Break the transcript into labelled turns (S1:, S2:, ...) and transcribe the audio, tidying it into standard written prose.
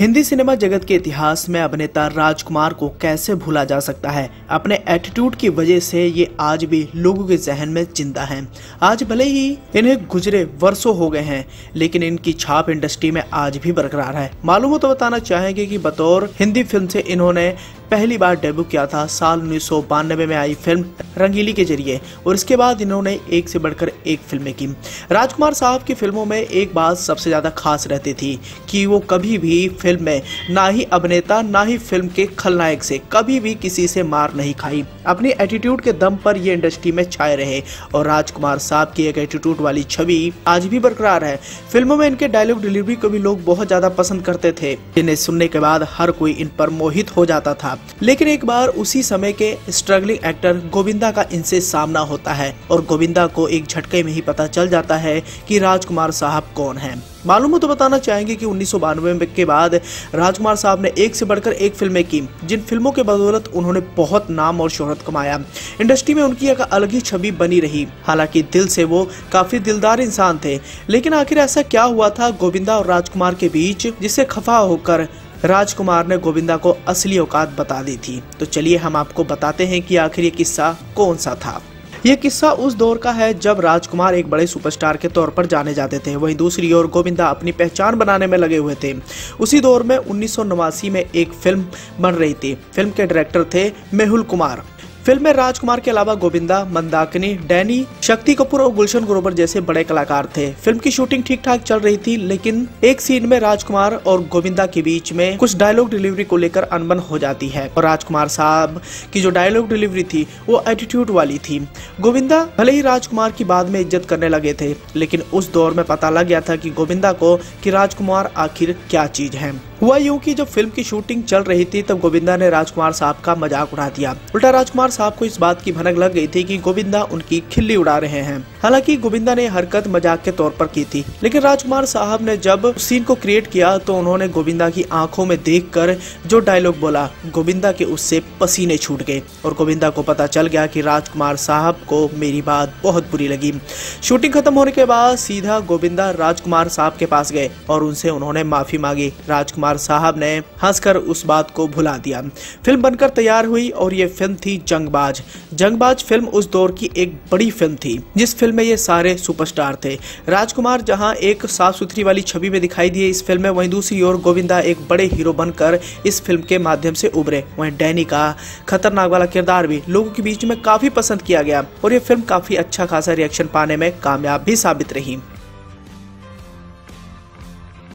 S1: Hindi cinema जगत के इतिहास में अभिनेता राजकुमार को कैसे भूला जा सकता है। अपने एटीट्यूड की वजह से ये आज भी लोगों के जहन में जिंदा हैं। आज भले ही इन्हें गुजरे वर्षों हो गए हैं, लेकिन इनकी छाप इंडस्ट्री में आज भी बरकरार है। मालूम हो तो बताना चाहेंगे कि बतौर हिंदी फिल्म से इन्होंने पहली बार डेब्यू किया था साल 1992 में आई फिल्म रंगीली के जरिए, और इसके बाद इन्होंने एक से बढ़कर एक फिल्में की। राजकुमार साहब की फिल्मों में एक बात सबसे ज्यादा खास रहती थी कि वो कभी भी फिल्म में ना ही अभिनेता ना ही फिल्म के खलनायक से कभी भी किसी से मार नहीं खाई। अपनी एटीट्यूड के दम पर ये इंडस्ट्री में छाए रहे और राजकुमार साहब की एक एटीट्यूड वाली छवि आज भी बरकरार है। फिल्मों में इनके डायलॉग डिलीवरी को भी लोग बहुत ज्यादा पसंद करते थे, जिन्हें सुनने के बाद हर कोई इन पर मोहित हो जाता था। लेकिन एक बार उसी समय के स्ट्रगलिंग एक्टर गोविंदा का इनसे सामना होता है और गोविंदा को एक झटके में ही पता चल जाता है कि राजकुमार साहब कौन हैं। मालूम हो तो बताना चाहेंगे कि 1992 के बाद राजकुमार साहब ने एक से बढ़कर एक फिल्में की, जिन फिल्मों के बदौलत उन्होंने बहुत नाम और शोहरत कमाया। इंडस्ट्री में उनकी एक अलग ही छवि बनी रही। हालांकि दिल से वो काफी दिलदार इंसान थे, लेकिन आखिर ऐसा क्या हुआ था गोविंदा और राजकुमार के बीच जिससे खफा होकर राजकुमार ने गोविंदा को असली औकात बता दी थी। तो चलिए हम आपको बताते हैं कि आखिर ये किस्सा कौन सा था। ये किस्सा उस दौर का है जब राजकुमार एक बड़े सुपरस्टार के तौर पर जाने जाते थे, वहीं दूसरी ओर गोविंदा अपनी पहचान बनाने में लगे हुए थे। उसी दौर में 1989 में एक फिल्म बन रही थी। फिल्म के डायरेक्टर थे मेहुल कुमार। फिल्म में राजकुमार के अलावा गोविंदा, मंदाकिनी, डैनी, शक्ति कपूर और गुलशन ग्रोवर जैसे बड़े कलाकार थे। फिल्म की शूटिंग ठीक ठाक चल रही थी, लेकिन एक सीन में राजकुमार और गोविंदा के बीच में कुछ डायलॉग डिलीवरी को लेकर अनबन हो जाती है और राजकुमार साहब की जो डायलॉग डिलीवरी थी वो एटीट्यूड वाली थी। गोविंदा भले ही राजकुमार की बाद में इज्जत करने लगे थे, लेकिन उस दौर में पता लग गया था कि गोविंदा को कि राजकुमार आखिर क्या चीज है। हुआ यूं कि जब फिल्म की शूटिंग चल रही थी तब गोविंदा ने राजकुमार साहब का मजाक उड़ा दिया। उल्टा राजकुमार साहब को इस बात की भनक लग गई थी कि गोविंदा उनकी खिल्ली उड़ा रहे हैं। हालांकि गोविंदा ने हरकत मजाक के तौर पर की थी, लेकिन राजकुमार साहब ने जब सीन को क्रिएट किया तो उन्होंने गोविंदा की आंखों में देखकर जो डायलॉग बोला, गोविंदा के उससे पसीने छूट गए और गोविंदा को पता चल गया कि राजकुमार साहब को मेरी बात बहुत बुरी लगी। शूटिंग खत्म होने के बाद सीधा गोविंदा राजकुमार साहब के पास गए और उनसे उन्होंने माफी मांगी। राजकुमार साहब ने हंसकर उस बात को भुला दिया। फिल्म बनकर तैयार हुई और ये फिल्म थी जंगबाज। जंगबाज फिल्म उस दौर की एक बड़ी फिल्म थी, जिस फिल्म में ये सारे सुपरस्टार थे। राजकुमार जहां एक साफ सुथरी वाली छवि में दिखाई दिए इस फिल्म में, वहीं दूसरी ओर गोविंदा एक बड़े हीरो बनकर इस फिल्म के माध्यम से उभरे। वहीं डैनी का खतरनाक वाला किरदार भी लोगों के बीच में काफी पसंद किया गया और ये फिल्म काफी अच्छा खासा रिएक्शन पाने में कामयाब भी साबित रही।